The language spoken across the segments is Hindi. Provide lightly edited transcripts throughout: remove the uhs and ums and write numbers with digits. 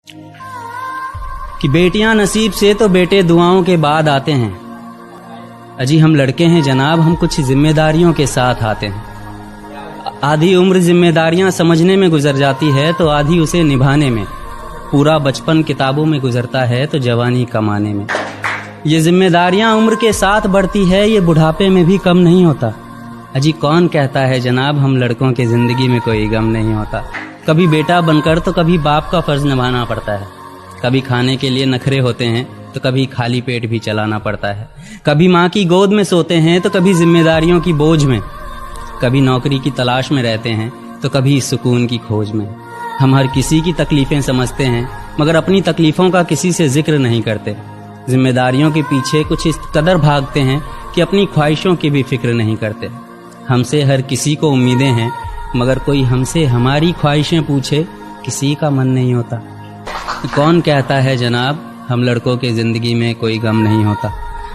कि बेटियां नसीब से तो बेटे दुआओं के बाद आते हैं। अजी हम लड़के हैं जनाब, हम कुछ जिम्मेदारियों के साथ आते हैं। आधी उम्र जिम्मेदारियां समझने में गुजर जाती है तो आधी उसे निभाने में। पूरा बचपन किताबों में गुजरता है तो जवानी कमाने में। ये जिम्मेदारियां उम्र के साथ बढ़ती है, ये बुढ़ापे में भी कम नहीं होता। अजी कौन कहता है जनाब हम लड़कों के जिंदगी में कोई गम नहीं होता। कभी बेटा बनकर तो कभी बाप का फर्ज निभाना पड़ता है। कभी खाने के लिए नखरे होते हैं तो कभी खाली पेट भी चलाना पड़ता है। कभी माँ की गोद में सोते हैं तो कभी जिम्मेदारियों की बोझ में। कभी नौकरी की तलाश में रहते हैं तो कभी सुकून की खोज में। हम हर किसी की तकलीफें समझते हैं मगर अपनी तकलीफों का किसी से जिक्र नहीं करते। जिम्मेदारियों के पीछे कुछ इस कदर भागते हैं कि अपनी ख्वाहिशों की भी फिक्र नहीं करते। हमसे हर किसी को उम्मीदें हैं मगर कोई हमसे हमारी ख्वाहिशें पूछे किसी का मन नहीं होता। कौन कहता है जनाब हम लड़कों के जिंदगी में कोई गम नहीं होता।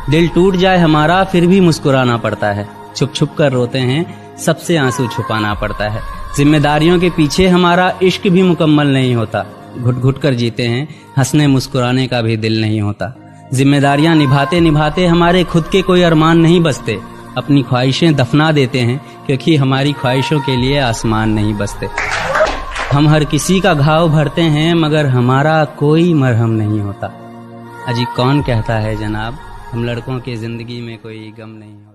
दिल टूट जाए हमारा फिर भी मुस्कुराना पड़ता है। छुप छुप कर रोते हैं सबसे आंसू छुपाना पड़ता है। जिम्मेदारियों के पीछे हमारा इश्क भी मुकम्मल नहीं होता। घुट घुट कर जीते हैं, हंसने मुस्कुराने का भी दिल नहीं होता। जिम्मेदारियां निभाते निभाते हमारे खुद के कोई अरमान नहीं बसते। अपनी ख्वाहिशें दफना देते हैं क्योंकि हमारी ख्वाहिशों के लिए आसमान नहीं बसते। हम हर किसी का घाव भरते हैं मगर हमारा कोई मरहम नहीं होता। अजी कौन कहता है जनाब हम लड़कों की जिंदगी में कोई गम नहीं होता।